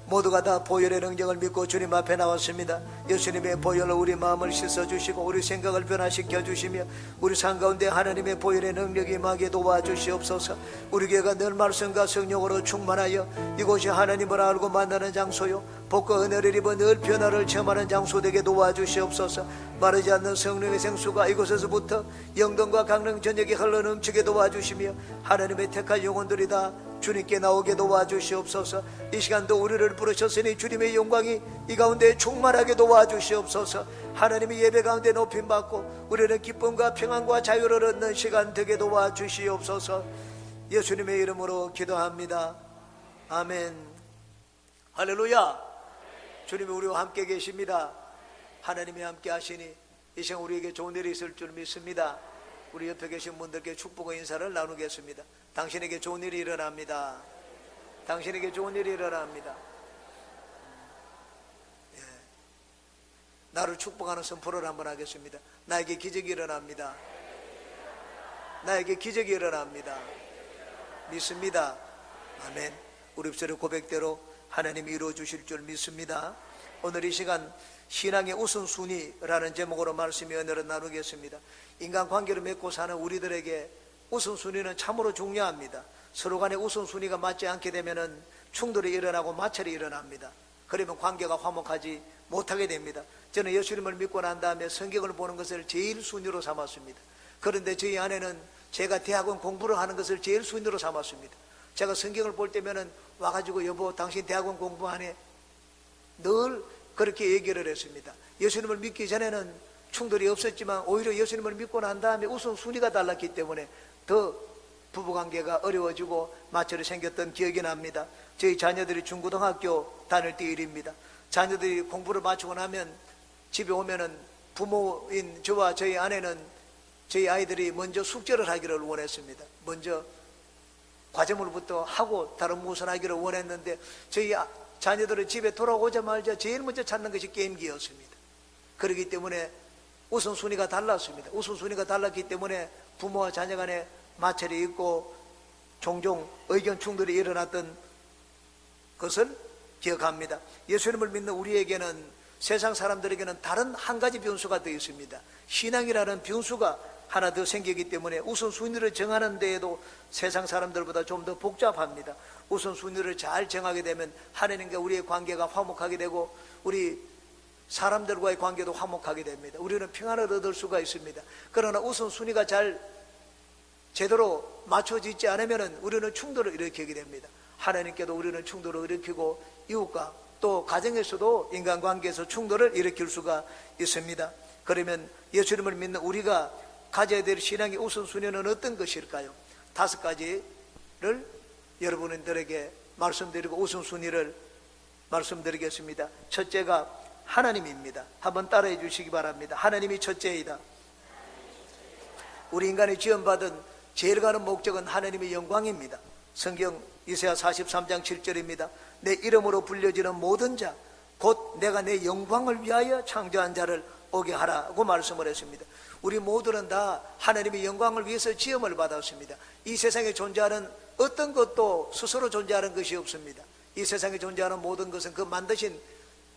모두가 다 보혈의 능력을 믿고 주님 앞에 나왔습니다. 예수님의 보혈로 우리 마음을 씻어주시고 우리 생각을 변화시켜 주시며 우리 삶 가운데 하나님의 보혈의 능력이 임하게 도와주시옵소서. 우리 교회가 늘 말씀과 성령으로 충만하여 이곳이 하나님을 알고 만나는 장소요, 복과 은혜를 입어 늘 변화를 체험하는 장소 되게 도와주시옵소서. 마르지 않는 성령의 생수가 이곳에서부터 영동과 강릉 전역에 흘러넘치게 도와주시며 하나님의 택한 영혼들이 다 주님께 나오게 도와주시옵소서. 이 시간도 우리를 부르셨으니 주님의 영광이 이 가운데 충만하게 도와주시옵소서. 하나님의 예배 가운데 높임받고 우리는 기쁨과 평안과 자유를 얻는 시간 되게 도와주시옵소서. 예수님의 이름으로 기도합니다. 아멘. 할렐루야. 주님이 우리와 함께 계십니다. 하나님이 함께 하시니 이 시간 우리에게 좋은 일이 있을 줄 믿습니다. 우리 옆에 계신 분들께 축복의 인사를 나누겠습니다. 당신에게 좋은 일이 일어납니다. 당신에게 좋은 일이 일어납니다. 예. 나를 축복하는 선포를 한번 하겠습니다. 나에게 기적이 일어납니다. 나에게 기적이 일어납니다. 믿습니다. 아멘. 우리 입술의 고백대로 하나님이 이루어 주실 줄 믿습니다. 오늘 이 시간 신앙의 우선순위라는 제목으로 말씀의 은혜를 나누겠습니다. 인간관계를 맺고 사는 우리들에게 우선순위는 참으로 중요합니다. 서로 간의 우선순위가 맞지 않게 되면 충돌이 일어나고 마찰이 일어납니다. 그러면 관계가 화목하지 못하게 됩니다. 저는 예수님을 믿고 난 다음에 성경을 보는 것을 제일 순위로 삼았습니다. 그런데 저희 아내는 제가 대학원 공부를 하는 것을 제일 순위로 삼았습니다. 제가 성경을 볼 때면 와가지고 여보 당신 대학원 공부하네, 늘 그렇게 얘기를 했습니다. 예수님을 믿기 전에는 충돌이 없었지만 오히려 예수님을 믿고 난 다음에 우선순위가 달랐기 때문에 더 부부관계가 어려워지고 마찰이 생겼던 기억이 납니다. 저희 자녀들이 중고등학교 다닐 때 일입니다. 자녀들이 공부를 마치고 나면 집에 오면은 부모인 저와 저희 아내는 저희 아이들이 먼저 숙제를 하기를 원했습니다. 먼저 과제물부터 하고 다른 무엇을 하기를 원했는데 저희 자녀들은 집에 돌아오자마자 제일 먼저 찾는 것이 게임기였습니다. 그렇기 때문에 우선순위가 달랐습니다. 우선순위가 달랐기 때문에 부모와 자녀 간에 마찰이 있고 종종 의견 충돌이 일어났던 것을 기억합니다. 예수님을 믿는 우리에게는, 세상 사람들에게는 다른 한 가지 변수가 되어 있습니다. 신앙이라는 변수가 하나 더 생기기 때문에 우선순위를 정하는 데에도 세상 사람들보다 좀 더 복잡합니다. 우선순위를 잘 정하게 되면 하나님과 우리의 관계가 화목하게 되고 우리 사람들과의 관계도 화목하게 됩니다. 우리는 평안을 얻을 수가 있습니다. 그러나 우선순위가 잘 제대로 맞춰지지 않으면 우리는 충돌을 일으키게 됩니다. 하나님께도 우리는 충돌을 일으키고 이웃과 또 가정에서도 인간관계에서 충돌을 일으킬 수가 있습니다. 그러면 예수님을 믿는 우리가 가져야 될 신앙의 우선순위는 어떤 것일까요? 5가지를 여러분들에게 말씀드리고 우선순위를 말씀드리겠습니다. 첫째가 하나님입니다. 한번 따라해 주시기 바랍니다. 하나님이 첫째이다. 우리 인간이 지원받은 제일 가는 목적은 하나님의 영광입니다. 성경 이사야 43장 7절입니다. 내 이름으로 불려지는 모든 자 곧 내가 내 영광을 위하여 창조한 자를 오게 하라고 말씀을 했습니다. 우리 모두는 다 하나님의 영광을 위해서 지음을 받았습니다. 이 세상에 존재하는 어떤 것도 스스로 존재하는 것이 없습니다. 이 세상에 존재하는 모든 것은 그 만드신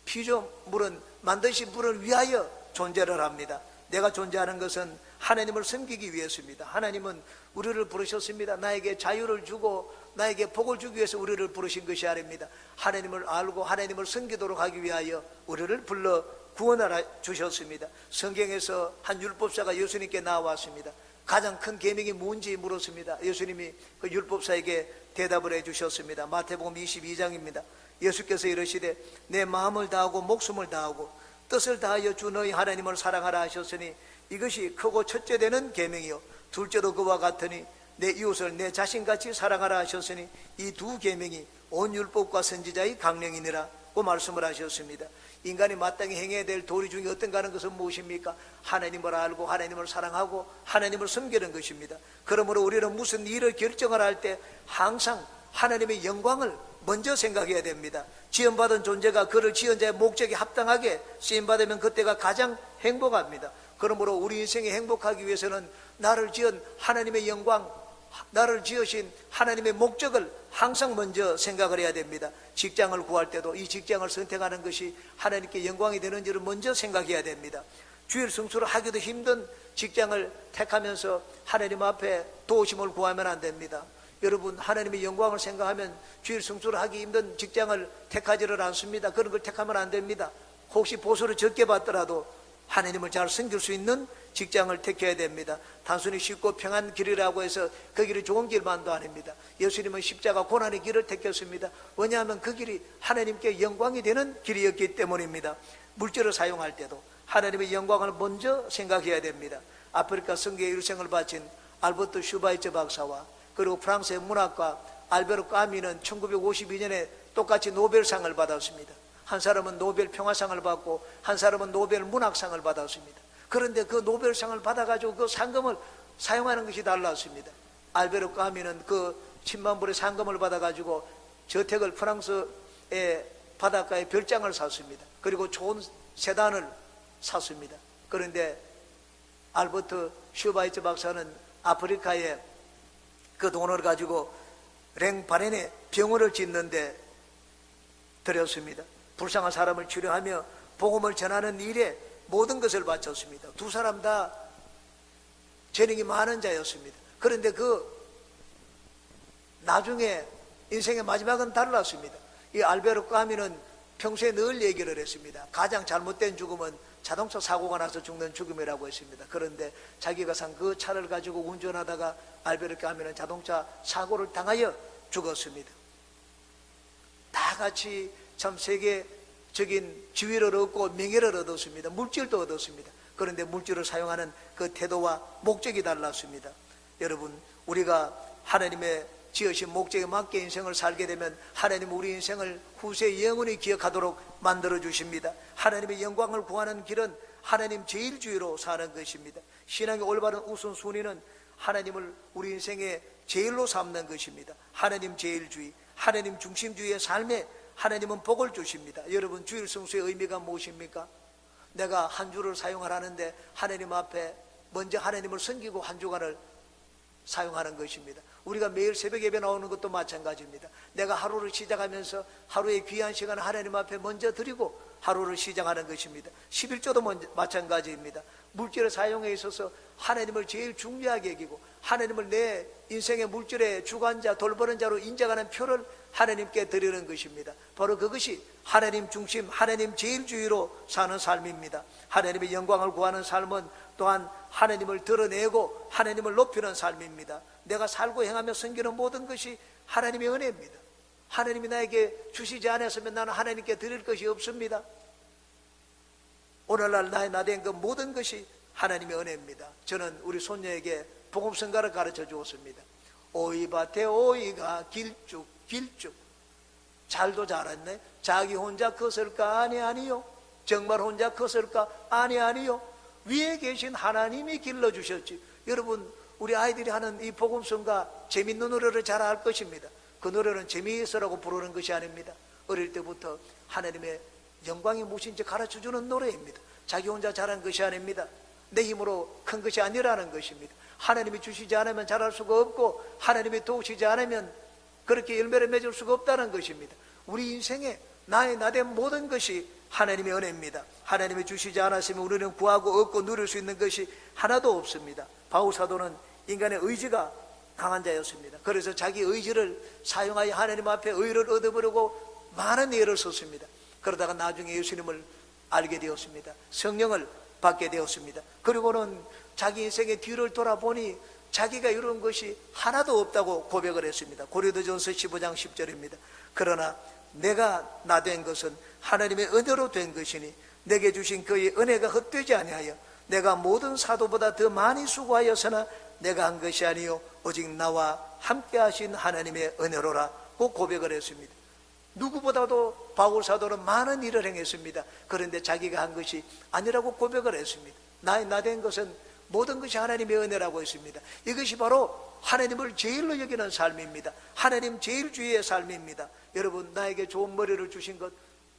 피조물은 만드신 분을 위하여 존재를 합니다. 내가 존재하는 것은 하나님을 섬기기 위해서입니다. 하나님은 우리를 부르셨습니다. 나에게 자유를 주고 나에게 복을 주기 위해서 우리를 부르신 것이 아닙니다. 하나님을 알고 하나님을 섬기도록 하기 위하여 우리를 불러 구원하라 주셨습니다. 성경에서 한 율법사가 예수님께 나왔습니다. 가장 큰 계명이 뭔지 물었습니다. 예수님이 그 율법사에게 대답을 해주셨습니다. 마태복음 22장입니다. 예수께서 이르시되 내 마음을 다하고 목숨을 다하고 뜻을 다하여 주 너희 하나님을 사랑하라 하셨으니 이것이 크고 첫째 되는 계명이요 둘째도 그와 같으니 내 이웃을 내 자신같이 사랑하라 하셨으니 이 두 계명이 온 율법과 선지자의 강령이니라고 말씀을 하셨습니다. 인간이 마땅히 행해야 될 도리 중에 어떤가 하는 것은 무엇입니까? 하나님을 알고 하나님을 사랑하고 하나님을 섬기는 것입니다. 그러므로 우리는 무슨 일을 결정을 할 때 항상 하나님의 영광을 먼저 생각해야 됩니다. 지원받은 존재가 그를 지은 자의 목적에 합당하게 쓰임받으면 그때가 가장 행복합니다. 그러므로 우리 인생이 행복하기 위해서는 나를 지은 하나님의 영광, 나를 지으신 하나님의 목적을 항상 먼저 생각을 해야 됩니다. 직장을 구할 때도 이 직장을 선택하는 것이 하나님께 영광이 되는지를 먼저 생각해야 됩니다. 주일 성수를 하기도 힘든 직장을 택하면서 하나님 앞에 도우심을 구하면 안 됩니다. 여러분, 하나님의 영광을 생각하면 주일 성수를 하기 힘든 직장을 택하지를 않습니다. 그런 걸 택하면 안 됩니다. 혹시 보수를 적게 받더라도 하나님을 잘 섬길 수 있는 직장을 택해야 됩니다. 단순히 쉽고 평안한 길이라고 해서 그 길이 좋은 길만도 아닙니다. 예수님은 십자가 고난의 길을 택했습니다. 왜냐하면 그 길이 하나님께 영광이 되는 길이었기 때문입니다. 물질을 사용할 때도 하나님의 영광을 먼저 생각해야 됩니다. 아프리카 선교에 일생을 바친 알버트 슈바이처 박사와 그리고 프랑스의 문학가 알베르 까미는 1952년에 똑같이 노벨상을 받았습니다. 한 사람은 노벨 평화상을 받고 한 사람은 노벨 문학상을 받았습니다. 그런데 그 노벨상을 받아가지고 그 상금을 사용하는 것이 달랐습니다. 알베르 까미는 그 10만 불의 상금을 받아가지고 저택을 프랑스의 바닷가에 별장을 샀습니다. 그리고 좋은 세단을 샀습니다. 그런데 알버트 슈바이처 박사는 아프리카에 그 돈을 가지고 랭바렌에 병원을 짓는데 들였습니다. 불쌍한 사람을 치료하며 복음을 전하는 일에 모든 것을 바쳤습니다. 두 사람 다 재능이 많은 자였습니다. 그런데 그 나중에 인생의 마지막은 달랐습니다. 이 알베르 까미는 평소에 늘 얘기를 했습니다. 가장 잘못된 죽음은 자동차 사고가 나서 죽는 죽음이라고 했습니다. 그런데 자기가 산 그 차를 가지고 운전하다가 알베르 까미는 자동차 사고를 당하여 죽었습니다. 다 같이 참 세계적인 지위를 얻고 명예를 얻었습니다. 물질도 얻었습니다. 그런데 물질을 사용하는 그 태도와 목적이 달랐습니다. 여러분, 우리가 하나님의 지으신 목적에 맞게 인생을 살게 되면 하나님은 우리 인생을 후세에 영원히 기억하도록 만들어 주십니다. 하나님의 영광을 구하는 길은 하나님 제일주의로 사는 것입니다. 신앙의 올바른 우선순위는 하나님을 우리 인생의 제일로 삼는 것입니다. 하나님 제일주의, 하나님 중심주의의 삶에 하나님은 복을 주십니다. 여러분, 주일 성수의 의미가 무엇입니까? 내가 한 주를 사용하라는데 하나님 앞에 먼저 하나님을 섬기고 한 주간을 사용하는 것입니다. 우리가 매일 새벽 예배 나오는 것도 마찬가지입니다. 내가 하루를 시작하면서 하루의 귀한 시간을 하나님 앞에 먼저 드리고 하루를 시작하는 것입니다. 11조도 마찬가지입니다. 물질의 사용에 있어서 하나님을 제일 중요하게 여기고 하나님을 내 인생의 물질의 주관자, 돌보는 자로 인정하는 표를 하나님께 드리는 것입니다. 바로 그것이 하나님 중심, 하나님 제일주의로 사는 삶입니다. 하나님의 영광을 구하는 삶은 또한 하나님을 드러내고 하나님을 높이는 삶입니다. 내가 살고 행하며 섬기는 모든 것이 하나님의 은혜입니다. 하나님이 나에게 주시지 않았으면 나는 하나님께 드릴 것이 없습니다. 오늘날 나의 나된 그 모든 것이 하나님의 은혜입니다. 저는 우리 손녀에게 복음성가를 가르쳐 주었습니다. 오이밭에 오이가 길쭉 잘도 자랐네. 자기 혼자 컸을까? 아니요. 정말 혼자 컸을까? 아니요. 위에 계신 하나님이 길러주셨지. 여러분, 우리 아이들이 하는 이 복음성가 재밌는 노래를 잘 알 것입니다. 그 노래는 재미있으라고 부르는 것이 아닙니다. 어릴 때부터 하나님의 영광이 무엇인지 가르쳐주는 노래입니다. 자기 혼자 자란 것이 아닙니다. 내 힘으로 큰 것이 아니라는 것입니다. 하나님이 주시지 않으면 자랄 수가 없고 하나님이 도우시지 않으면 그렇게 열매를 맺을 수가 없다는 것입니다. 우리 인생에 나된 모든 것이 하나님의 은혜입니다. 하나님이 주시지 않았으면 우리는 구하고 얻고 누릴 수 있는 것이 하나도 없습니다. 바울 사도는 인간의 의지가 강한 자였습니다. 그래서 자기 의지를 사용하여 하나님 앞에 의를 얻어버리고 많은 예를 썼습니다. 그러다가 나중에 예수님을 알게 되었습니다. 성령을 받게 되었습니다. 그리고는 자기 인생의 뒤를 돌아보니 자기가 이룬 것이 하나도 없다고 고백을 했습니다. 고린도전서 15장 10절입니다. 그러나 내가 나된 것은 하나님의 은혜로 된 것이니 내게 주신 그의 은혜가 헛되지 아니하여 내가 모든 사도보다 더 많이 수고하였으나 내가 한 것이 아니요 오직 나와 함께 하신 하나님의 은혜로라 고 고백을 했습니다. 누구보다도 바울 사도는 많은 일을 행했습니다. 그런데 자기가 한 것이 아니라고 고백을 했습니다. 나된 것은 모든 것이 하나님의 은혜라고 했습니다. 이것이 바로 하나님을 제일로 여기는 삶입니다. 하나님 제일주의의 삶입니다. 여러분, 나에게 좋은 머리를 주신 것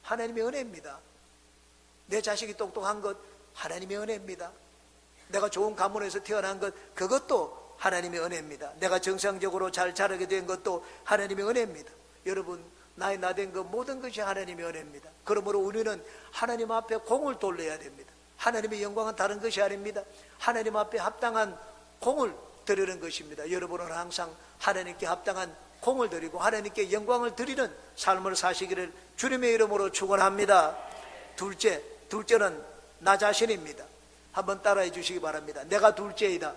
하나님의 은혜입니다. 내 자식이 똑똑한 것 하나님의 은혜입니다. 내가 좋은 가문에서 태어난 것 그것도 하나님의 은혜입니다. 내가 정상적으로 잘 자라게 된 것도 하나님의 은혜입니다. 여러분, 나이 나된 것 모든 것이 하나님의 은혜입니다. 그러므로 우리는 하나님 앞에 공을 돌려야 됩니다. 하나님의 영광은 다른 것이 아닙니다. 하나님 앞에 합당한 공을 드리는 것입니다. 여러분은 항상 하나님께 합당한 공을 드리고 하나님께 영광을 드리는 삶을 사시기를 주님의 이름으로 축원합니다. 둘째는 나 자신입니다. 한번 따라해 주시기 바랍니다. 내가 둘째이다.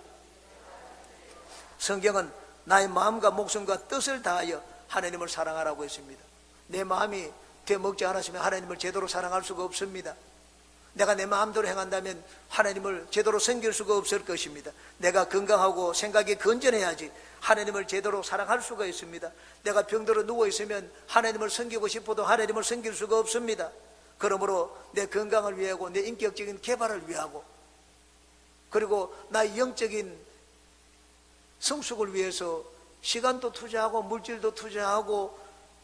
성경은 나의 마음과 목숨과 뜻을 다하여 하나님을 사랑하라고 했습니다. 내 마음이 되먹지 않았으면 하나님을 제대로 사랑할 수가 없습니다. 내가 내 마음대로 행한다면 하나님을 제대로 섬길 수가 없을 것입니다. 내가 건강하고 생각이 건전해야지 하나님을 제대로 사랑할 수가 있습니다. 내가 병들어 누워있으면 하나님을 섬기고 싶어도 하나님을 섬길 수가 없습니다. 그러므로 내 건강을 위하고 내 인격적인 개발을 위하고 그리고 나의 영적인 성숙을 위해서 시간도 투자하고 물질도 투자하고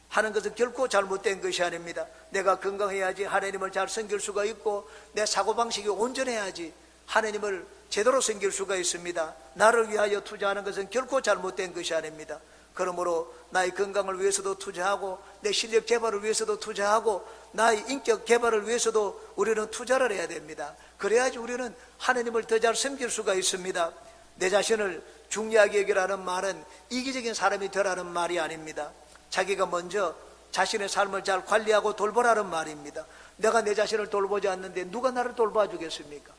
하는 것은 결코 잘못된 것이 아닙니다. 내가 건강해야지 하나님을 잘 섬길 수가 있고 내 사고방식이 온전해야지 하나님을 제대로 섬길 수가 있습니다. 나를 위하여 투자하는 것은 결코 잘못된 것이 아닙니다. 그러므로 나의 건강을 위해서도 투자하고 내 실력 개발을 위해서도 투자하고 나의 인격 개발을 위해서도 우리는 투자를 해야 됩니다. 그래야지 우리는 하나님을 더 잘 섬길 수가 있습니다. 내 자신을 중요하게 여기라는 말은 이기적인 사람이 되라는 말이 아닙니다. 자기가 먼저 자신의 삶을 잘 관리하고 돌보라는 말입니다. 내가 내 자신을 돌보지 않는데 누가 나를 돌봐주겠습니까?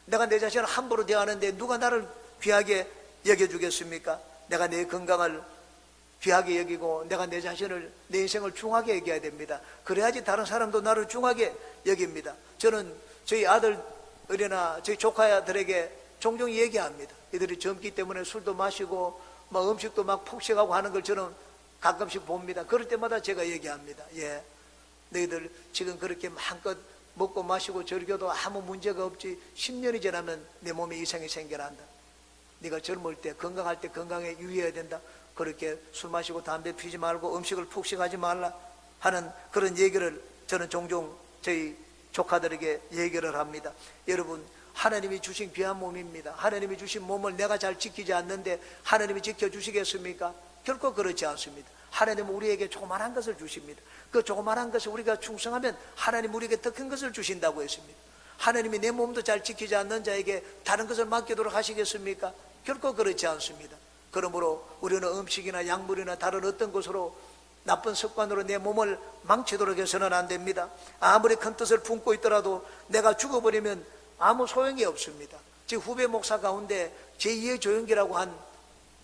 내가 내 자신을 함부로 대하는데 누가 나를 귀하게 여겨주겠습니까? 내가 내 건강을 귀하게 여기고 내가 내 자신을, 내 인생을 중하게 여겨야 됩니다. 그래야지 다른 사람도 나를 중하게 여깁니다. 저는 저희 아들이나 저희 조카들에게 종종 얘기합니다. 이들이 젊기 때문에 술도 마시고 막 음식도 막 폭식하고 하는 걸 저는 가끔씩 봅니다. 그럴 때마다 제가 얘기합니다. 너희들 지금 그렇게 마음껏 먹고 마시고 즐겨도 아무 문제가 없지 10년이 지나면 내 몸에 이상이 생겨난다. 네가 젊을 때 건강할 때 건강에 유의해야 된다. 그렇게 술 마시고 담배 피지 말고 음식을 폭식하지 말라 하는 그런 얘기를 저는 종종 저희 조카들에게 얘기를 합니다. 여러분, 하나님이 주신 귀한 몸입니다. 하나님이 주신 몸을 내가 잘 지키지 않는데 하나님이 지켜주시겠습니까? 결코 그렇지 않습니다. 하나님은 우리에게 조그만한 것을 주십니다. 그 조그만한 것을 우리가 충성하면 하나님 우리에게 더 큰 것을 주신다고 했습니다. 하나님이 내 몸도 잘 지키지 않는 자에게 다른 것을 맡기도록 하시겠습니까? 결코 그렇지 않습니다. 그러므로 우리는 음식이나 약물이나 다른 어떤 것으로 나쁜 습관으로 내 몸을 망치도록 해서는 안 됩니다. 아무리 큰 뜻을 품고 있더라도 내가 죽어버리면 아무 소용이 없습니다. 제 후배 목사 가운데 제2의 조영기라고 한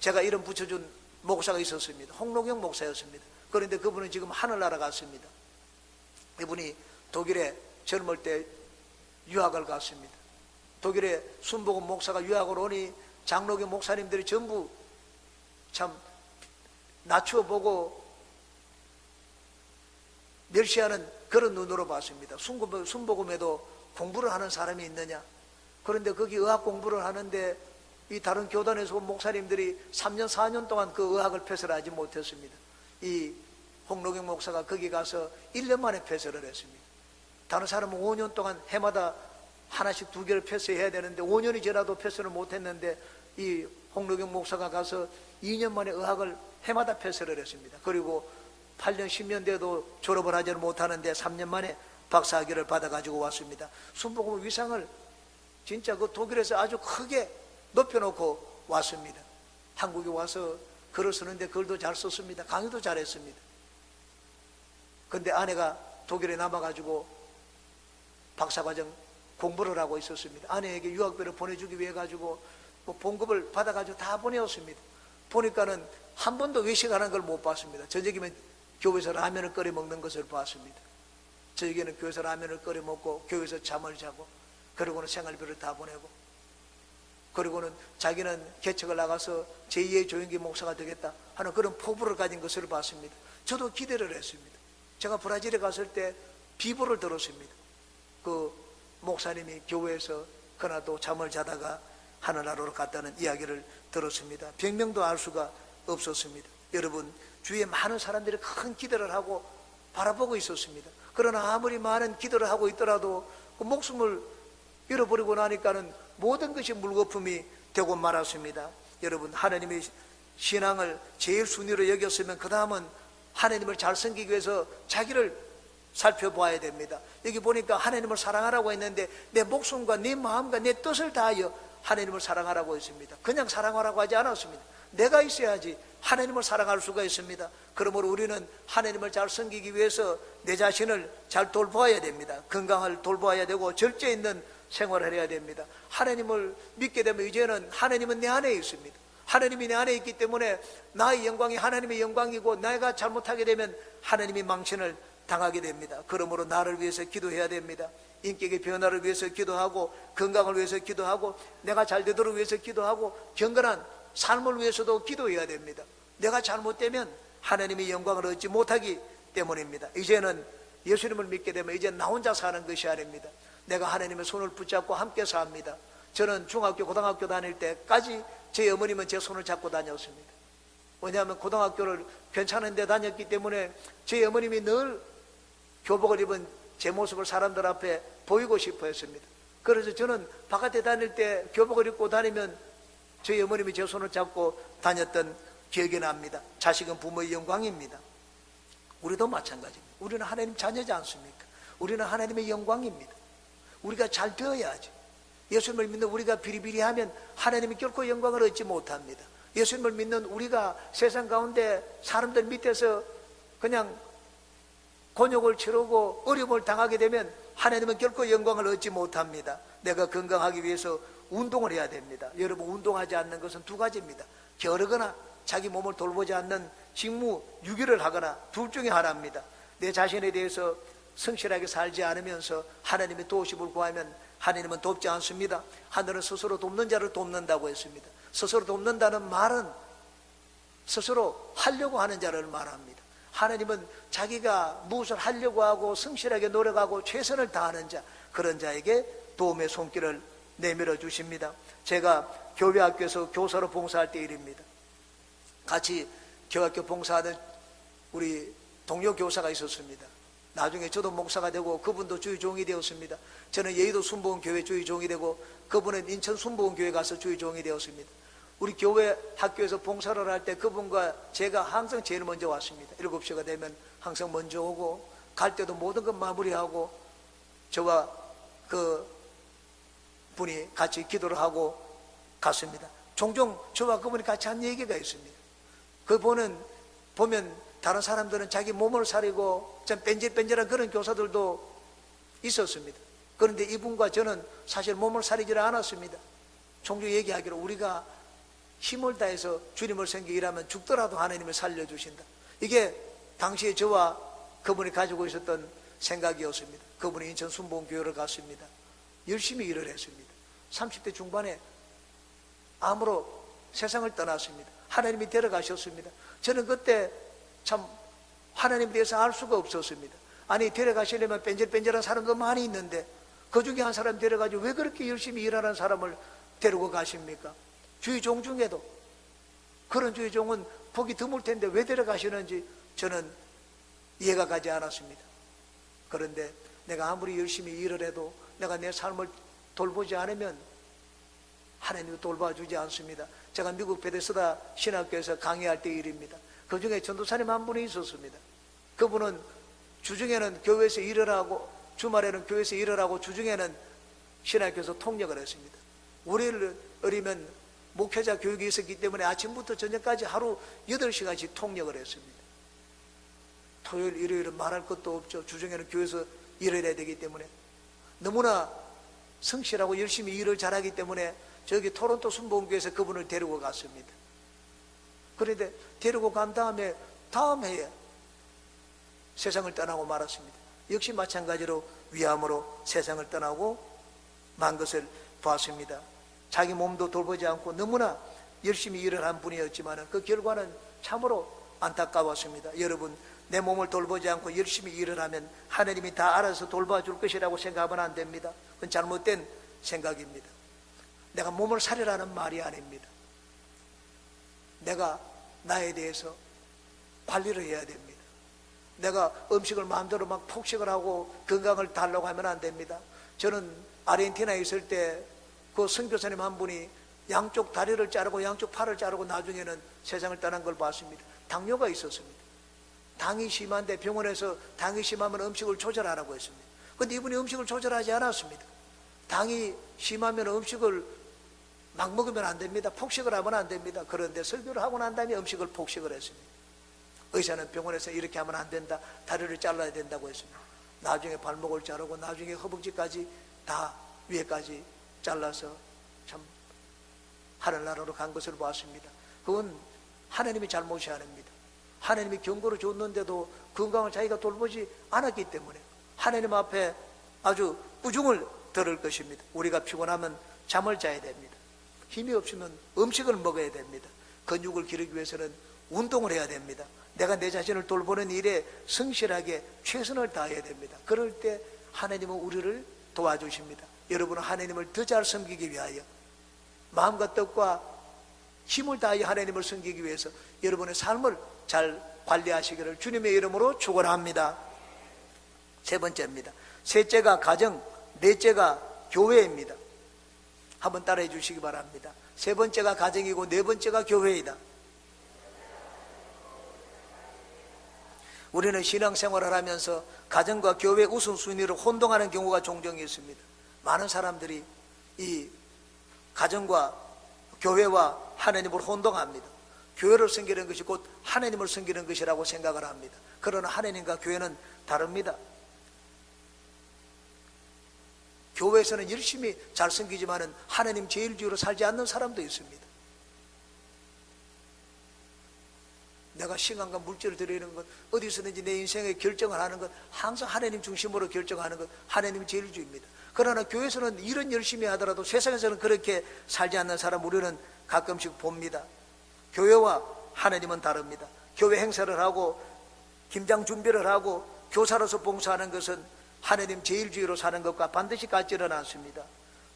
제가 이름 붙여준 목사가 있었습니다. 홍록영 목사였습니다. 그런데 그분은 지금 하늘나라 갔습니다. 이분이 독일에 젊을 때 유학을 갔습니다. 독일에 순복음 목사가 유학을 오니 장로교 목사님들이 전부 참 낮추어 보고 멸시하는 그런 눈으로 봤습니다. 순복음에도 공부를 하는 사람이 있느냐? 그런데 거기 의학 공부를 하는데 이 다른 교단에서 온 목사님들이 3년 4년 동안 그 의학을 폐설하지 못했습니다. 이 홍록영 목사가 거기 가서 1년 만에 폐설을 했습니다. 다른 사람은 5년 동안 해마다 하나씩 2개를 폐설해야 되는데 5년이 지나도 폐설을 못했는데 이 홍록영 목사가 가서 2년 만에 의학을 해마다 폐설을 했습니다. 그리고 8년 10년 돼도 졸업을 하지 못하는데 3년 만에 박사학위를 받아가지고 왔습니다. 순복음 위상을 진짜 그 독일에서 아주 크게 높여놓고 왔습니다. 한국에 와서 글을 쓰는데 글도 잘 썼습니다. 강의도 잘했습니다. 그런데 아내가 독일에 남아가지고 박사과정 공부를 하고 있었습니다. 아내에게 유학비를 보내주기 위해 가지고 뭐 봉급을 받아가지고 다 보내었습니다. 보니까는 한 번도 외식하는 걸 못 봤습니다. 저녁이면 교회에서 라면을 끓여 먹는 것을 봤습니다. 저녁에는 교회에서 라면을 끓여 먹고 교회에서 잠을 자고 그러고는 생활비를 다 보내고 그리고는 자기는 개척을 나가서 제2의 조영기 목사가 되겠다 하는 그런 포부를 가진 것을 봤습니다. 저도 기대를 했습니다. 제가 브라질에 갔을 때 비보를 들었습니다. 그 목사님이 교회에서 그날도 잠을 자다가 하늘나라로 갔다는 이야기를 들었습니다. 병명도 알 수가 없었습니다. 여러분, 주위에 많은 사람들이 큰 기대를 하고 바라보고 있었습니다. 그러나 아무리 많은 기도를 하고 있더라도 그 목숨을 잃어버리고 나니까는 모든 것이 물거품이 되고 말았습니다. 여러분, 하나님의 신앙을 제일 순위로 여겼으면 그 다음은 하나님을 잘 섬기기 위해서 자기를 살펴봐야 됩니다. 여기 보니까 하나님을 사랑하라고 했는데 내 목숨과 내 마음과 내 뜻을 다하여 하나님을 사랑하라고 했습니다. 그냥 사랑하라고 하지 않았습니다. 내가 있어야지 하나님을 사랑할 수가 있습니다. 그러므로 우리는 하나님을 잘 섬기기 위해서 내 자신을 잘 돌보아야 됩니다. 건강을 돌보아야 되고 절제 있는 생활을 해야 됩니다. 하나님을 믿게 되면 이제는 하나님은 내 안에 있습니다. 하나님이 내 안에 있기 때문에 나의 영광이 하나님의 영광이고, 내가 잘못하게 되면 하나님이 망신을 당하게 됩니다. 그러므로 나를 위해서 기도해야 됩니다. 인격의 변화를 위해서 기도하고, 건강을 위해서 기도하고, 내가 잘 되도록 위해서 기도하고, 경건한 삶을 위해서도 기도해야 됩니다. 내가 잘못되면 하나님의 영광을 얻지 못하기 때문입니다. 이제는 예수님을 믿게 되면 이제 나 혼자 사는 것이 아닙니다. 내가 하나님의 손을 붙잡고 함께 삽니다. 저는 중학교, 고등학교 다닐 때까지 제 어머님은 제 손을 잡고 다녔습니다. 왜냐하면 고등학교를 괜찮은 데 다녔기 때문에 제 어머님이 늘 교복을 입은 제 모습을 사람들 앞에 보이고 싶어 했습니다. 그래서 저는 바깥에 다닐 때 교복을 입고 다니면 저희 어머님이 제 손을 잡고 다녔던 기억이 납니다. 자식은 부모의 영광입니다. 우리도 마찬가지입니다. 우리는 하나님 자녀지 않습니까? 우리는 하나님의 영광입니다. 우리가 잘 되어야지. 예수님을 믿는 우리가 비리비리하면 하나님이 결코 영광을 얻지 못합니다. 예수님을 믿는 우리가 세상 가운데 사람들 밑에서 그냥 곤욕을 치르고 어려움을 당하게 되면 하나님은 결코 영광을 얻지 못합니다. 내가 건강하기 위해서 운동을 해야 됩니다. 여러분, 운동하지 않는 것은 두 가지입니다. 게으르거나 자기 몸을 돌보지 않는 직무 유기를 하거나 둘 중에 하나입니다. 내 자신에 대해서 성실하게 살지 않으면서 하나님의 도우심을 구하면 하나님은 돕지 않습니다. 하늘은 스스로 돕는 자를 돕는다고 했습니다. 스스로 돕는다는 말은 스스로 하려고 하는 자를 말합니다. 하나님은 자기가 무엇을 하려고 하고 성실하게 노력하고 최선을 다하는 자, 그런 자에게 도움의 손길을 내밀어 주십니다. 제가 교회 학교에서 교사로 봉사할 때 일입니다. 같이 교학교 봉사하는 우리 동료 교사가 있었습니다. 나중에 저도 목사가 되고 그분도 주의 종이 되었습니다. 저는 여의도 순복음교회 주의 종이 되고 그분은 인천 순복음교회 가서 주의 종이 되었습니다. 우리 교회 학교에서 봉사를 할 때 그분과 제가 항상 제일 먼저 왔습니다. 7시가 되면 항상 먼저 오고, 갈 때도 모든 것 마무리하고 저와 그 분이 같이 기도를 하고 갔습니다. 종종 저와 그분이 같이 한 얘기가 있습니다. 그분은 보면 다른 사람들은 자기 몸을 사리고 좀 뺀질뺀질한 그런 교사들도 있었습니다. 그런데 이분과 저는 사실 몸을 사리지 않았습니다. 종종 얘기하기로 우리가 힘을 다해서 주님을 섬기기 일하면 죽더라도 하나님을 살려주신다. 이게 당시에 저와 그분이 가지고 있었던 생각이었습니다. 그분이 인천 순복음교회를 갔습니다. 열심히 일을 했습니다. 30대 중반에 암으로 세상을 떠났습니다. 하나님이 데려가셨습니다. 저는 그때 참 하나님에 대해서 알 수가 없었습니다. 아니, 데려가시려면 뺀질뺀질한 사람도 많이 있는데 그 중에 한 사람 데려가지고 왜 그렇게 열심히 일하는 사람을 데리고 가십니까? 주의 종 중에도 그런 주의 종은 보기 드물 텐데 왜 데려가시는지 저는 이해가 가지 않았습니다. 그런데 내가 아무리 열심히 일을 해도 내가 내 삶을 돌보지 않으면 하나님이 돌봐주지 않습니다. 제가 미국 베데스다 신학교에서 강의할 때 일입니다. 그 중에 전도사님 한 분이 있었습니다. 그분은 주중에는 교회에서 일을 하고 주말에는 교회에서 일을 하고 주중에는 신학교에서 통역을 했습니다. 월요일이면 목회자 교육이 있었기 때문에 아침부터 저녁까지 하루 8시간씩 통역을 했습니다. 토요일, 일요일은 말할 것도 없죠. 주중에는 교회에서 일을 해야 되기 때문에 너무나 성실하고 열심히 일을 잘하기 때문에 저기 토론토 순복음교회에서 그분을 데리고 갔습니다. 그런데 데리고 간 다음에 다음 해에 세상을 떠나고 말았습니다. 역시 마찬가지로 위암으로 세상을 떠나고 만 것을 봤습니다. 자기 몸도 돌보지 않고 너무나 열심히 일을 한 분이었지만 그 결과는 참으로 안타까웠습니다. 여러분, 내 몸을 돌보지 않고 열심히 일을 하면 하나님이 다 알아서 돌봐줄 것이라고 생각하면 안 됩니다. 그건 잘못된 생각입니다. 내가 몸을 살리라는 말이 아닙니다. 내가 나에 대해서 관리를 해야 됩니다. 내가 음식을 마음대로 막 폭식을 하고 건강을 달라고 하면 안 됩니다. 저는 아르헨티나에 있을 때 그 선교사님 한 분이 양쪽 다리를 자르고 양쪽 팔을 자르고 나중에는 세상을 떠난 걸 봤습니다. 당뇨가 있었습니다. 당이 심한데 병원에서 당이 심하면 음식을 조절하라고 했습니다. 그런데 이분이 음식을 조절하지 않았습니다. 당이 심하면 음식을 막 먹으면 안 됩니다. 폭식을 하면 안 됩니다. 그런데 설교를 하고 난 다음에 음식을 폭식을 했습니다. 의사는 병원에서 이렇게 하면 안 된다, 다리를 잘라야 된다고 했습니다. 나중에 발목을 자르고 나중에 허벅지까지 다 위에까지 잘라서 참 하늘나라로 간 것을 봤습니다. 그건 하나님이 잘못이 아닙니다. 하나님이 경고를 줬는데도 건강을 자기가 돌보지 않았기 때문에 하나님 앞에 아주 꾸중을 들을 것입니다. 우리가 피곤하면 잠을 자야 됩니다. 힘이 없으면 음식을 먹어야 됩니다. 근육을 기르기 위해서는 운동을 해야 됩니다. 내가 내 자신을 돌보는 일에 성실하게 최선을 다해야 됩니다. 그럴 때 하나님은 우리를 도와주십니다. 여러분은 하나님을 더 잘 섬기기 위하여 마음과 뜻과 힘을 다하여 하나님을 섬기기 위해서 여러분의 삶을 잘 관리하시기를 주님의 이름으로 축원합니다. 세 번째입니다. 셋째가 가정, 넷째가 교회입니다. 한번 따라해 주시기 바랍니다. 세 번째가 가정이고 네 번째가 교회이다. 우리는 신앙생활을 하면서 가정과 교회 우선순위를 혼동하는 경우가 종종 있습니다. 많은 사람들이 이 가정과 교회와 하나님을 혼동합니다. 교회를 섬기는 것이 곧 하나님을 섬기는 것이라고 생각을 합니다. 그러나 하나님과 교회는 다릅니다. 교회에서는 열심히 잘 섬기지만은 하나님 제일주의로 살지 않는 사람도 있습니다. 내가 시간과 물질을 드리는 것, 어디서든지 내 인생의 결정을 하는 것, 항상 하나님 중심으로 결정하는 것, 하나님이 제일주의입니다. 그러나 교회에서는 일은 열심히 하더라도 세상에서는 그렇게 살지 않는 사람 우리는 가끔씩 봅니다. 교회와 하나님은 다릅니다. 교회 행사를 하고 김장 준비를 하고 교사로서 봉사하는 것은 하나님 제일주의로 사는 것과 반드시 같지는 않습니다.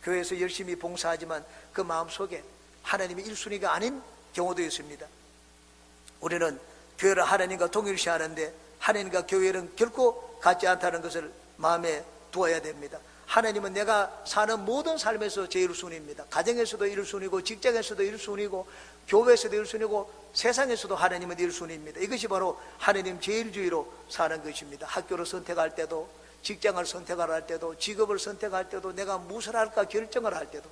교회에서 열심히 봉사하지만 그 마음속에 하나님이 1순위가 아닌 경우도 있습니다. 우리는 교회를 하나님과 동일시하는데 하나님과 교회는 결코 같지 않다는 것을 마음에 두어야 됩니다. 하나님은 내가 사는 모든 삶에서 제일 순위입니다. 가정에서도 1순위고 직장에서도 1순위고 교회에서도 1순위고 세상에서도 하나님은 1순위입니다. 이것이 바로 하나님 제일주의로 사는 것입니다. 학교를 선택할 때도 직장을 선택할 때도 직업을 선택할 때도 내가 무엇을 할까 결정을 할 때도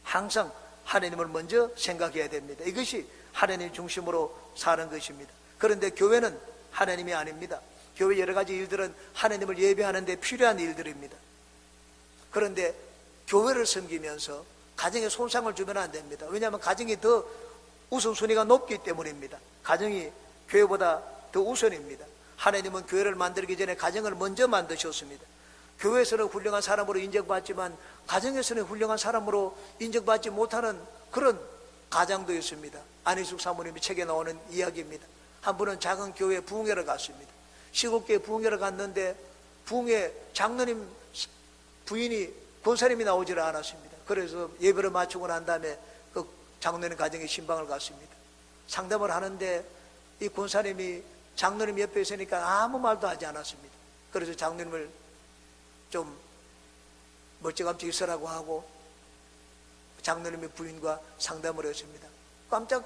항상 하나님을 먼저 생각해야 됩니다. 이것이 하나님 중심으로 사는 것입니다. 그런데 교회는 하나님이 아닙니다. 교회 여러 가지 일들은 하나님을 예배하는 데 필요한 일들입니다. 그런데 교회를 섬기면서 가정에 손상을 주면 안 됩니다. 왜냐하면 가정이 더 우선순위가 높기 때문입니다. 가정이 교회보다 더 우선입니다. 하나님은 교회를 만들기 전에 가정을 먼저 만드셨습니다. 교회에서는 훌륭한 사람으로 인정받지만 가정에서는 훌륭한 사람으로 인정받지 못하는 그런 가정도 있습니다. 안희숙 사모님이 책에 나오는 이야기입니다. 한 분은 작은 교회 부흥회를 갔습니다. 시골교회 부흥회를 갔는데 부흥회 장로님 부인이 권사님이 나오지를 않았습니다. 그래서 예배를 마치고 난 다음에 그 장로님 가정에 신방을 갔습니다. 상담을 하는데 이 권사님이 장로님 옆에 있으니까 아무 말도 하지 않았습니다. 그래서 장로님을 좀 멀찌감치 있으라고 하고 장로님의 부인과 상담을 했습니다. 깜짝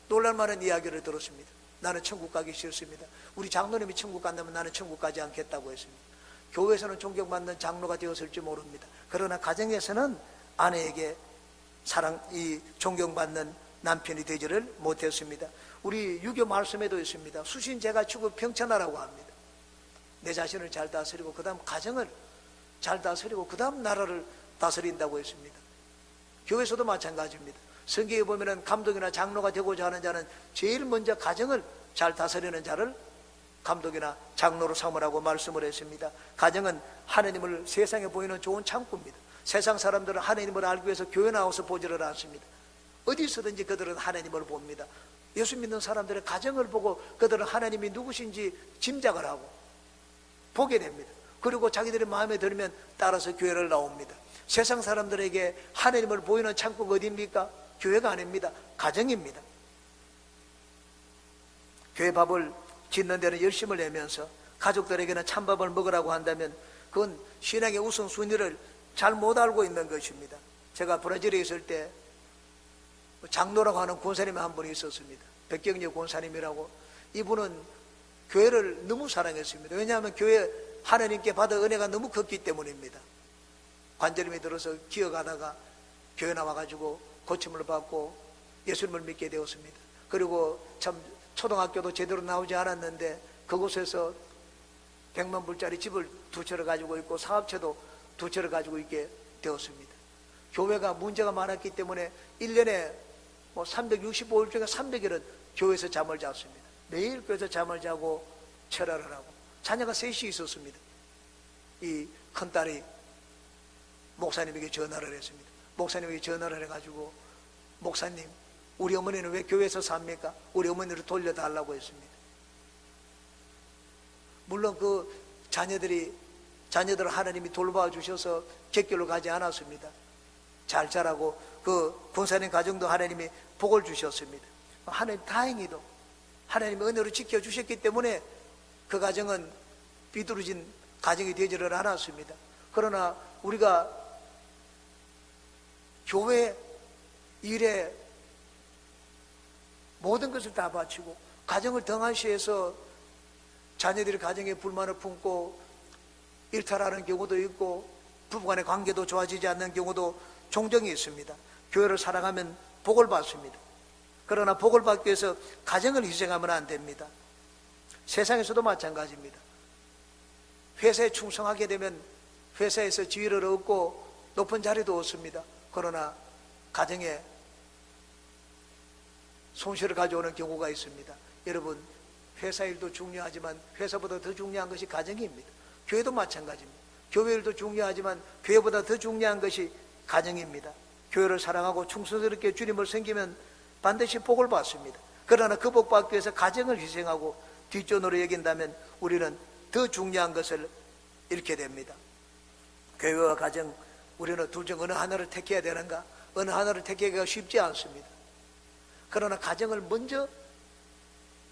놀랄만한 이야기를 들었습니다. 나는 천국 가기 싫습니다. 우리 장로님이 천국 간다면 나는 천국 가지 않겠다고 했습니다. 교회에서는 존경받는 장로가 되었을지 모릅니다. 그러나 가정에서는 아내에게 존경받는 남편이 되지를 못했습니다. 우리 유교 말씀에도 있습니다. 수신제가 추구 평천하라고 합니다. 내 자신을 잘 다스리고 그 다음 가정을 잘 다스리고 그 다음 나라를 다스린다고 했습니다. 교회에서도 마찬가지입니다. 성경에 보면은 감독이나 장로가 되고자 하는 자는 제일 먼저 가정을 잘 다스리는 자를 감독이나 장로로 삼으라고 말씀을 했습니다. 가정은 하나님을 세상에 보이는 좋은 창구입니다. 세상 사람들은 하나님을 알기 위해서 교회 나와서 보지를 않습니다. 어디서든지 그들은 하나님을 봅니다. 예수 믿는 사람들의 가정을 보고 그들은 하나님이 누구신지 짐작을 하고 보게 됩니다. 그리고 자기들의 마음에 들면 따라서 교회를 나옵니다. 세상 사람들에게 하나님을 보이는 창구가 어디입니까? 교회가 아닙니다. 가정입니다. 교회 밥을 짓는 데는 열심을 내면서 가족들에게는 찬밥을 먹으라고 한다면 그건 신앙의 우선순위를 잘 못 알고 있는 것입니다. 제가 브라질에 있을 때 장로라고 하는 권사님이 한 분이 있었습니다. 백경재 권사님이라고. 이분은 교회를 너무 사랑했습니다. 왜냐하면 교회 하나님께 받은 은혜가 너무 컸기 때문입니다. 관절염이 들어서 기어가다가 교회 나와가지고 고침을 받고 예수님을 믿게 되었습니다. 그리고 참 초등학교도 제대로 나오지 않았는데 그곳에서 100만 불짜리 집을 2채를 가지고 있고 사업체도 2채를 가지고 있게 되었습니다. 교회가 문제가 많았기 때문에 1년에 365일 중에 300일은 교회에서 잠을 잤습니다. 매일 교회에서 잠을 자고 철야를 하고. 자녀가 셋이 있었습니다. 이 큰딸이 목사님에게 전화를 했습니다. 목사님에게 전화를 해가지고, 목사님, 우리 어머니는 왜 교회에서 삽니까? 우리 어머니를 돌려달라고 했습니다. 물론 그 자녀들을 하나님이 돌봐 주셔서 객교로 가지 않았습니다. 잘 자라고 그 권사님 가정도 하나님이 복을 주셨습니다. 하나님 다행히도 하나님의 은혜로 지켜주셨기 때문에 그 가정은 비뚤어진 가정이 되지를 않았습니다. 그러나 우리가 교회 일에 모든 것을 다 바치고 가정을 등한시해서 자녀들이 가정에 불만을 품고 일탈하는 경우도 있고 부부간의 관계도 좋아지지 않는 경우도 종종 있습니다. 교회를 사랑하면 복을 받습니다. 그러나 복을 받기 위해서 가정을 희생하면 안 됩니다. 세상에서도 마찬가지입니다. 회사에 충성하게 되면 회사에서 지위를 얻고 높은 자리도 얻습니다. 그러나 가정에 손실을 가져오는 경우가 있습니다. 여러분, 회사 일도 중요하지만 회사보다 더 중요한 것이 가정입니다. 교회도 마찬가지입니다. 교회 일도 중요하지만 교회보다 더 중요한 것이 가정입니다. 교회를 사랑하고 충성스럽게 주님을 섬기면 반드시 복을 받습니다. 그러나 그 복 받기 위해서 가정을 희생하고 뒷전으로 여긴다면 우리는 더 중요한 것을 잃게 됩니다. 교회와 가정, 우리는 둘 중 어느 하나를 택해야 되는가? 어느 하나를 택하기가 쉽지 않습니다. 그러나 가정을 먼저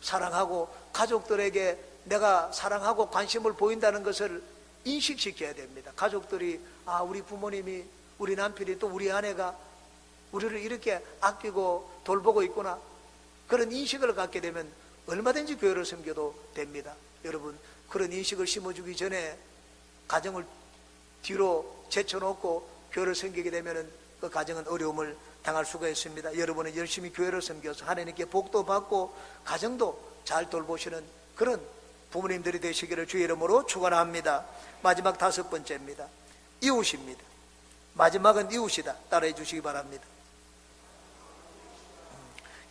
사랑하고 가족들에게 내가 사랑하고 관심을 보인다는 것을 인식시켜야 됩니다. 가족들이 우리 부모님이, 우리 남편이, 또 우리 아내가 우리를 이렇게 아끼고 돌보고 있구나, 그런 인식을 갖게 되면 얼마든지 교회를 섬겨도 됩니다. 여러분, 그런 인식을 심어주기 전에 가정을 뒤로 제쳐놓고 교회를 섬기게 되면 그 가정은 어려움을 당할 수가 있습니다. 여러분은 열심히 교회를 섬겨서 하나님께 복도 받고 가정도 잘 돌보시는 그런 부모님들이 되시기를 주의 이름으로 축원합니다. 마지막 5번째입니다. 이웃입니다. 마지막은 이웃이다. 따라해 주시기 바랍니다.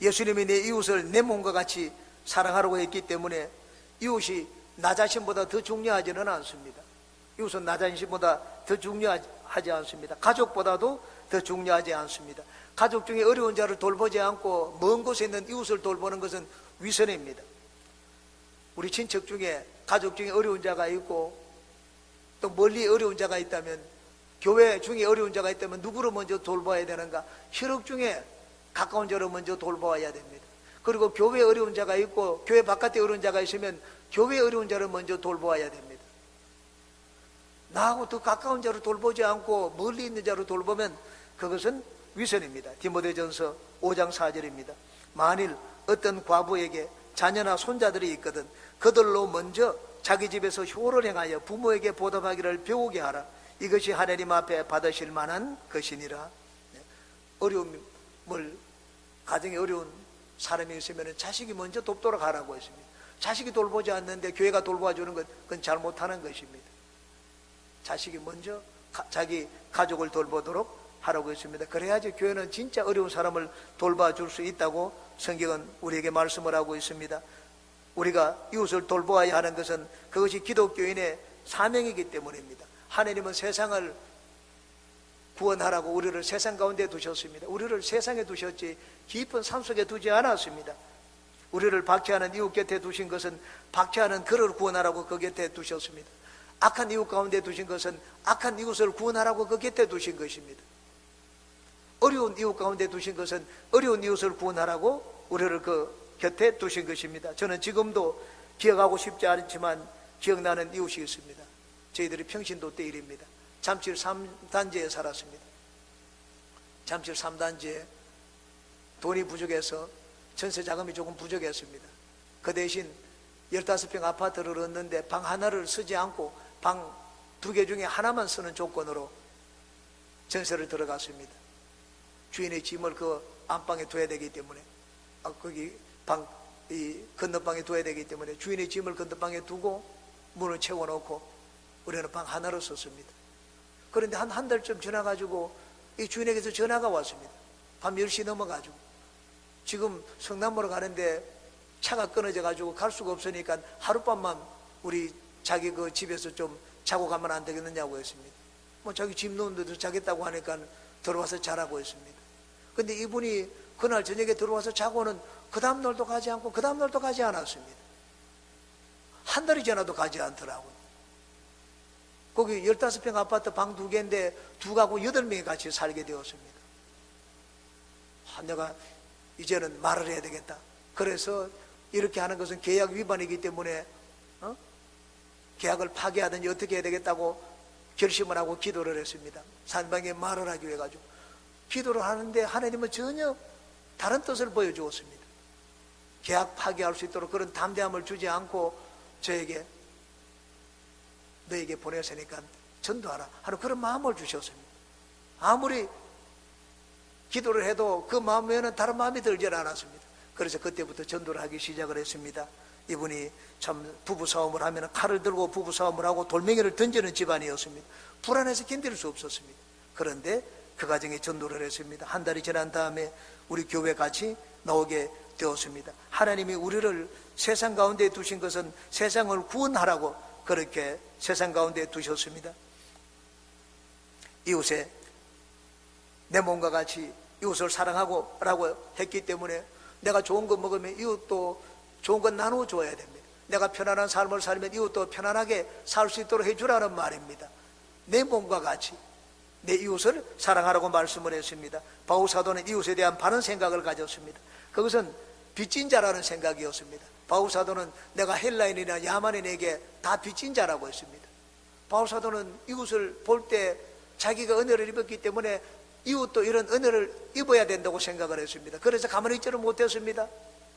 예수님이 내 이웃을 내 몸과 같이 사랑하라고 했기 때문에 이웃이 나 자신보다 더 중요하지는 않습니다. 이웃은 나 자신보다 더 중요하지 않습니다. 가족보다도 더 중요하지 않습니다. 가족 중에 어려운 자를 돌보지 않고 먼 곳에 있는 이웃을 돌보는 것은 위선입니다. 우리 친척 중에, 가족 중에 어려운 자가 있고 또 멀리 어려운 자가 있다면, 교회 중에 어려운 자가 있다면 누구를 먼저 돌봐야 되는가? 혈육 중에 가까운 자를 먼저 돌봐야 됩니다. 그리고 교회에 어려운 자가 있고 교회 바깥에 어려운 자가 있으면 교회에 어려운 자를 먼저 돌봐야 됩니다. 나하고 더 가까운 자를 돌보지 않고 멀리 있는 자를 돌보면 그것은 위선입니다. 디모데전서 5장 4절입니다. 만일 어떤 과부에게 자녀나 손자들이 있거든 그들로 먼저 자기 집에서 효를 행하여 부모에게 보답하기를 배우게 하라. 이것이 하나님 앞에 받으실 만한 것이니라. 어려움을, 가정에 어려운 사람이 있으면 자식이 먼저 돕도록 하라고 했습니다. 자식이 돌보지 않는데 교회가 돌봐주는 것, 그건 잘못하는 것입니다. 자식이 먼저 자기 가족을 돌보도록 하라고 했습니다. 그래야지 교회는 진짜 어려운 사람을 돌봐줄 수 있다고 성경은 우리에게 말씀을 하고 있습니다. 우리가 이웃을 돌보아야 하는 것은 그것이 기독교인의 사명이기 때문입니다. 하나님은 세상을 구원하라고 우리를 세상 가운데 두셨습니다. 우리를 세상에 두셨지 깊은 산속에 두지 않았습니다. 우리를 박해하는 이웃 곁에 두신 것은 박해하는 그를 구원하라고 그 곁에 두셨습니다. 악한 이웃 가운데 두신 것은 악한 이웃을 구원하라고 그 곁에 두신 것입니다. 어려운 이웃 가운데 두신 것은 어려운 이웃을 구원하라고 우리를 그 곁에 두신 것입니다. 저는 지금도 기억하고 싶지 않지만 기억나는 이웃이 있습니다. 저희들이 평신도 때 일입니다. 잠실 3단지에 살았습니다. 잠실 3단지에 돈이 부족해서 전세 자금이 조금 부족했습니다. 그 대신 15평 아파트를 얻는데 방 하나를 쓰지 않고 방 2개 중에 하나만 쓰는 조건으로 전세를 들어갔습니다. 주인의 짐을 그 안방에 둬야 되기 때문에, 거기 이 건너방에 둬야 되기 때문에 주인의 짐을 건너방에 두고 문을 채워놓고 우리는 방 하나로 썼습니다. 그런데 한 달쯤 지나가지고 이 주인에게서 전화가 왔습니다. 밤 10시 넘어가지고 지금 성남으로 가는데 차가 끊어져 가지고 갈 수가 없으니까 하룻밤만 우리 자기 그 집에서 좀 자고 가면 안 되겠느냐고 했습니다. 뭐 자기 집 놓은 데도 자겠다고 하니까 들어와서 자라고 했습니다. 근데 이분이 그날 저녁에 들어와서 자고는 그 다음날도 가지 않고 그 다음날도 가지 않았습니다. 한 달이 지나도 가지 않더라고요. 거기 15평 아파트 방 2개인데 2가구 8명이 같이 살게 되었습니다. 내가 이제는 말을 해야 되겠다. 그래서 이렇게 하는 것은 계약 위반이기 때문에 계약을 파기하든지 어떻게 해야 되겠다고 결심을 하고 기도를 했습니다. 산방에 말을 하기 위해 가지고 기도를 하는데 하나님은 전혀 다른 뜻을 보여주었습니다. 계약 파기할 수 있도록 그런 담대함을 주지 않고 저에게 너에게 보냈으니까 전도하라 하는 그런 마음을 주셨습니다. 아무리 기도를 해도 그 마음 외에는 다른 마음이 들지 않았습니다. 그래서 그때부터 전도를 하기 시작을 했습니다. 이분이 참 부부싸움을 하면 칼을 들고 부부싸움을 하고 돌멩이를 던지는 집안이었습니다. 불안해서 견딜 수 없었습니다. 그런데 그 가정에 전도를 했습니다. 한 달이 지난 다음에 우리 교회 같이 나오게 되었습니다. 하나님이 우리를 세상 가운데 두신 것은 세상을 구원하라고 그렇게 세상 가운데 두셨습니다. 이웃에 내 몸과 같이 이웃을 사랑하고 라고 했기 때문에 내가 좋은 거 먹으면 이웃도 좋은 건 나누어 줘야 됩니다. 내가 편안한 삶을 살면 이웃도 편안하게 살 수 있도록 해주라는 말입니다. 내 몸과 같이 내 이웃을 사랑하라고 말씀을 했습니다. 바울 사도는 이웃에 대한 바른 생각을 가졌습니다. 그것은 빚진 자라는 생각이었습니다. 바울 사도는 내가 헬라인이나 야만인에게 다 빚진 자라고 했습니다. 바울 사도는 이웃을 볼 때 자기가 은혜를 입었기 때문에 이웃도 이런 은혜를 입어야 된다고 생각을 했습니다. 그래서 가만히 있지를 못했습니다.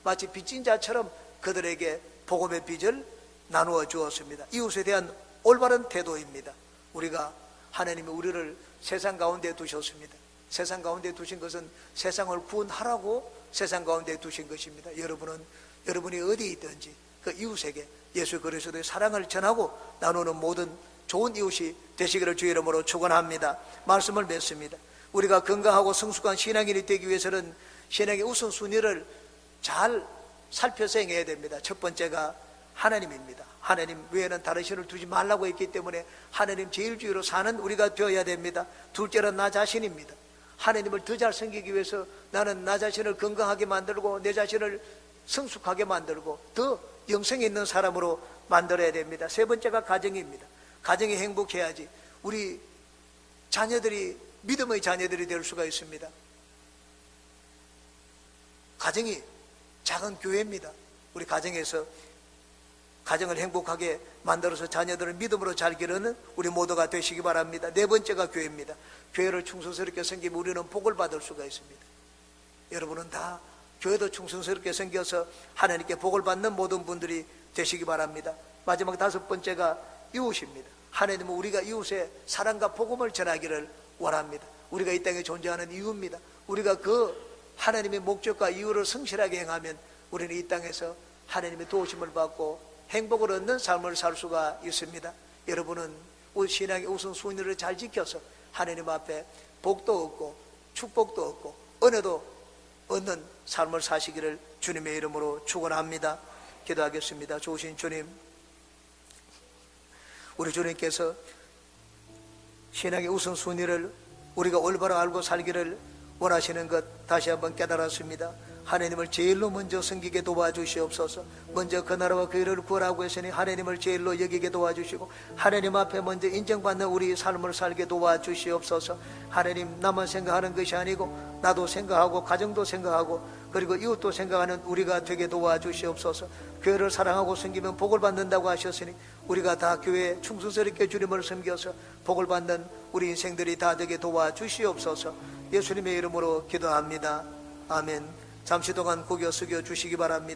마치 빚진 자처럼 그들에게 복음의 빚을 나누어 주었습니다. 이웃에 대한 올바른 태도입니다. 우리가 하나님이 우리를 세상 가운데 두셨습니다. 세상 가운데 두신 것은 세상을 구원하라고 세상 가운데 두신 것입니다. 여러분이 어디 있든지 그 이웃에게 예수 그리스도의 사랑을 전하고 나누는 모든 좋은 이웃이 되시기를 주의 이름으로 축원합니다. 말씀을 맺습니다. 우리가 건강하고 성숙한 신앙인이 되기 위해서는 신앙의 우선순위를 잘 살펴서 행해야 됩니다. 첫 번째가 하나님입니다. 하나님 외에는 다른 신을 두지 말라고 했기 때문에 하나님 제일주의로 사는 우리가 되어야 됩니다. 둘째는 나 자신입니다. 하나님을 더 잘 섬기기 위해서 나는 나 자신을 건강하게 만들고 내 자신을 성숙하게 만들고 더 영성이 있는 사람으로 만들어야 됩니다. 세 번째가 가정입니다. 가정이 행복해야지 우리 자녀들이 믿음의 자녀들이 될 수가 있습니다. 가정이 작은 교회입니다. 우리 가정에서 가정을 행복하게 만들어서 자녀들을 믿음으로 잘 기르는 우리 모두가 되시기 바랍니다. 네 번째가 교회입니다. 교회를 충성스럽게 섬기면 우리는 복을 받을 수가 있습니다. 여러분은 다 교회도 충성스럽게 섬겨서 하나님께 복을 받는 모든 분들이 되시기 바랍니다. 마지막 다섯 번째가 이웃입니다. 하나님은 우리가 이웃의 사랑과 복음을 전하기를 원합니다. 우리가 이 땅에 존재하는 이유입니다. 우리가 그 하나님의 목적과 이유를 성실하게 행하면 우리는 이 땅에서 하나님의 도우심을 받고 행복을 얻는 삶을 살 수가 있습니다. 여러분은 신앙의 우선순위를 잘 지켜서 하나님 앞에 복도 얻고 축복도 얻고 은혜도 얻는 삶을 사시기를 주님의 이름으로 축원합니다. 기도하겠습니다. 좋으신 주님, 우리 주님께서 신앙의 우선순위를 우리가 올바로 알고 살기를 원하시는 것 다시 한번 깨달았습니다. 하나님을 제일로 먼저 섬기게 도와주시옵소서. 먼저 그 나라와 그 일을 구하라고 했으니 하나님을 제일로 여기게 도와주시고 하나님 앞에 먼저 인정받는 우리 삶을 살게 도와주시옵소서. 하나님, 나만 생각하는 것이 아니고 나도 생각하고 가정도 생각하고 그리고 이웃도 생각하는 우리가 되게 도와주시옵소서. 교회를 사랑하고 섬기면 복을 받는다고 하셨으니 우리가 다 교회에 충성스럽게 주님을 섬겨서 복을 받는 우리 인생들이 다 되게 도와주시옵소서. 예수님의 이름으로 기도합니다. 아멘. 잠시 동안 고개 숙여 주시기 바랍니다.